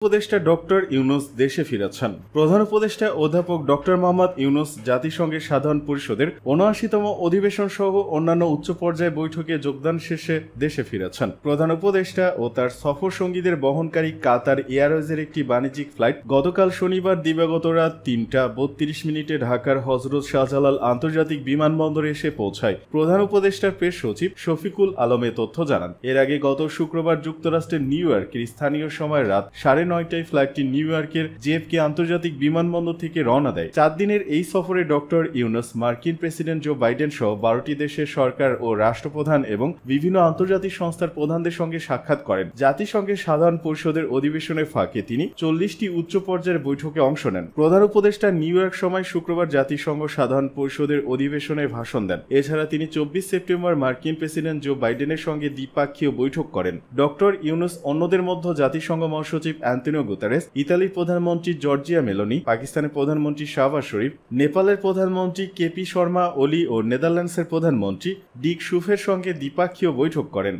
উপদেষ্টা ডক্টর ইউনূস দেশে ফিরেছেন। প্রধান উপদেষ্টা অধ্যাপক ডক্টর মোহাম্মদ ইউনূস জাতিসংঘের সাধারণ পরিষদের ৭৯তম অধিবেশন সহ অন্যান্য উচ্চ পর্যায়ে বৈঠকে যোগদান শেষে দেশে ফিরেছেন। প্রধান উপদেষ্টা ও তার সফর সঙ্গীদের বহনকারী কাতার এয়ারওয়েজের একটি বাণিজ্যিক ফ্লাইট গতকাল শনিবার দিবাগত রাত ৩টা৩২ ঢাকার হজরত শাহজালাল আন্তর্জাতিক বিমানবন্দরে এসে পৌঁছায়। প্রধান উপদেষ্টার প্রেস সচিব শফিকুল আলম এ তথ্য জানান। এর আগে গত শুক্রবার যুক্তরাষ্ট্রের নিউ ইয়র্কের স্থানীয় সময় রাত ৯:৩০টায় ফ্লাইটটি নিউ ইয়র্কের জেএফকে আন্তর্জাতিক বিমানবন্দর থেকে রওনা দেয়। ৪ দিনের এই সফরে ডক্টর ইউনূস মার্কিন প্রেসিডেন্ট জো বাইডেন সহ ১২টি দেশের সরকার ও রাষ্ট্রপ্রধান এবং বিভিন্ন আন্তর্জাতিক সংস্থার প্রধানদের সঙ্গে সাক্ষাৎ করেন। জাতিসংঘের সাধারণ পরিষদের অধিবেশনের ফাঁকে তিনি ৪০টি উচ্চ পর্যায়ের বৈঠকে অংশ নেন। প্রধান উপদেষ্টা নিউ ইয়র্ক সময় শুক্রবার জাতিসংঘ সাধারণ পরিষদের অধিবেশনে ভাষণ দেন। এছাড়া তিনি ২৪ সেপ্টেম্বর মার্কিন প্রেসিডেন্ট জো বাইডেনের সঙ্গে দ্বিপাক্ষীয় বৈঠক করেন। ডক্টর ইউনূস অন্যদের মধ্যে জাতিসংঘ মহাসচিব অ্যান্তোনিও গুতেরেস, ইতালির প্রধানমন্ত্রী জর্জিয়া মেলোনি, পাকিস্তানের প্রধানমন্ত্রী শাহবাজ শরীফ, নেপালের প্রধানমন্ত্রী কেপি শর্মা ওলি ও নেদারল্যান্ডসের প্রধানমন্ত্রী ডিক শুফের সঙ্গে দ্বিপাক্ষীয় বৈঠক করেন।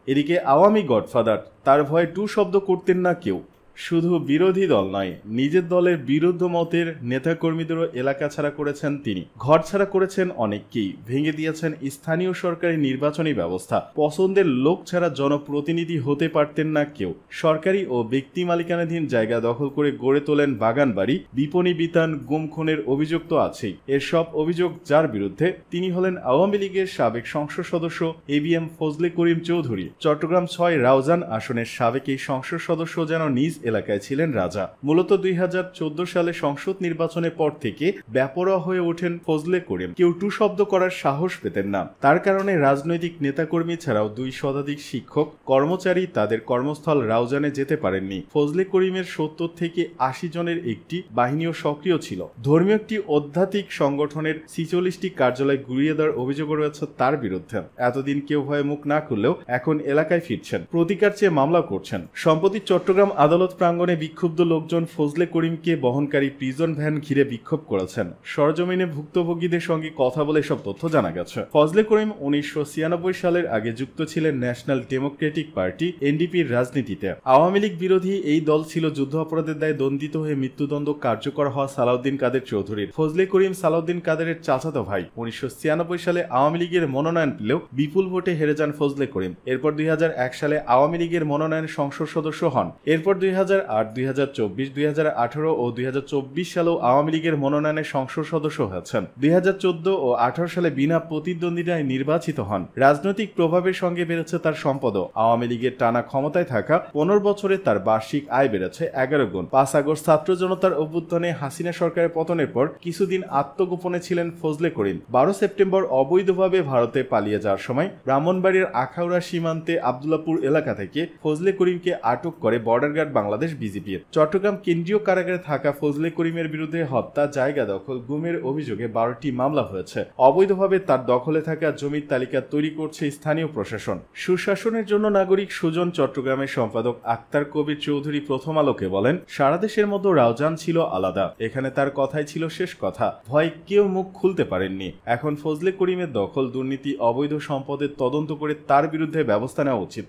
এদিকে আওয়ামী গডফাদার, তার ভয়ে টু শব্দ করতেন না কেউ। শুধু বিরোধী দল নয়, নিজের দলের বিরুদ্ধ মতের নেতাকর্মীদেরও এলাকা ছাড়া করেছেন তিনি। ঘর ছাড়া করেছেন অনেককেই। ভেঙে দিয়েছেন স্থানীয় সরকারি নির্বাচনী ব্যবস্থা। পছন্দের লোক ছাড়া জনপ্রতিনিধি হতে পারতেন না কেউ। সরকারি ও ব্যক্তি মালিকানাধীন জায়গা দখল করে গড়ে তোলেন বাগান বাড়ি, বিপণী বিতান, গুম খুনের অভিযোগ তো আছেই। এর সব অভিযোগ যার বিরুদ্ধে, তিনি হলেন আওয়ামী লীগের সাবেক সংসদ সদস্য এবিএম ফজলে করিম চৌধুরী। চট্টগ্রাম ৬ রাউজান আসনের সাবেক এই সংসদ সদস্য যেন নিজ এলাকায় ছিলেন রাজা। মূলত ২০১৪ সালে সংসদ নির্বাচনের পর থেকে বেপরোয়া হয়ে ওঠেন ফজলে করিম। কেউ টু শব্দ করার সাহস পেতেন না। তার কারণে রাজনৈতিক নেতাকর্মী ছাড়াও ২ শতাধিক শিক্ষক কর্মচারী তাদের কর্মস্থল রাউজানে যেতে পারেননি। ফজলে করিমের ৭০ থেকে ৮০ জনের একটি বাহিনীও সক্রিয় ছিল। ধর্মীয় একটি আধ্যাত্মিক সংগঠনের ৪৬টি কার্যালয় গুড়িয়ে দেওয়ার অভিযোগ রয়েছে তার বিরুদ্ধে। এতদিন কেউ ভয়ে মুখ না খুললেও এখন এলাকায় ফিরছেন, প্রতিকার চেয়ে মামলা করছেন। সম্প্রতি চট্টগ্রাম আদালত প্রাঙ্গণে বিক্ষুব্ধ লোকজন ফজলে করিমকে বহনকারী প্রিজন ভ্যান ঘিরে বিক্ষোভ করেছেন। সরজমিনে ভুক্তভোগীদের সঙ্গে কথা বলে সব তথ্য জানা গেছে। ফজলে করিম ১৯৯৬ সালের আগে যুক্ত ছিলেন ন্যাশনাল ডেমোক্রেটিক পার্টি এনডিপির রাজনীতিতে। আওয়ামী লীগ বিরোধী এই দল ছিল যুদ্ধ অপরাধের দায়ে দণ্ডিত হয়ে মৃত্যুদণ্ড কার্যকর হওয়া সালাউদ্দিন কাদের চৌধুরীর। ফজলে করিম সালাউদ্দিন কাদেরের চাচাতো ভাই। ১৯৯৬ সালে আওয়ামী লীগের মনোনয়ন পেলেও বিপুল ভোটে হেরে যান ফজলে করিম। এরপর ২০০১ সালে আওয়ামী লীগের মনোনয়ন সংসদ সদস্য হন। এরপর ২০০৮, ২০২৪, ২০১৮ ও ২০২৪ সালেও আওয়ামী লীগের মনোনয়নে সংসদ সদস্য হয়েছেন। ২০১৪ ও ২০১৮ সালে বিনা প্রতিদ্বন্দ্বিতায় নির্বাচিত হন। রাজনৈতিক প্রভাবের সঙ্গে বেড়েছে তার সম্পদও। আওয়ামী লীগের টানা ক্ষমতায় থাকা ১৫ বছরে তার বার্ষিক আয় বেড়েছে ১১ গুণ। ৫ আগস্ট ছাত্র জনতার অভ্যুত্থানে হাসিনা সরকারের পতনের পর কিছুদিন আত্মগোপনে ছিলেন ফজলে করিম। ১২ সেপ্টেম্বর অবৈধভাবে ভারতে পালিয়ে যাওয়ার সময় ব্রাহ্মণবাড়িয়ার আখাউড়া সীমান্তে আবদুল্লাপুর এলাকা থেকে ফজলে করিমকে আটক করে border guard Bangladesh BGB. Chattogram কেন্দ্রীয় কারাগারে থাকা ফজলে করিমের বিরুদ্ধে হত্যা, জায়গা দখল, গুমের অভিযোগে ১২টি মামলা হয়েছে। অবৈধভাবে তার দখলে থাকা জমির তালিকা তৈরি করছে স্থানীয় প্রশাসন। সুশাসনের জন্য নাগরিক সুজন চট্টগ্রামের সম্পাদক আক্তার কবির চৌধুরী প্রথম আলোকে বলেন, সারা দেশের মতো রাউজান ছিল আলাদা। এখানে তার কথাই ছিল শেষ কথা। ভয় কেউ মুখ খুলতে পারেননি। এখন ফজলে করিমের দখল, দুর্নীতি, অবৈধ সম্পদের তদন্ত করে তার বিরুদ্ধে ব্যবস্থা নেওয়া উচিত।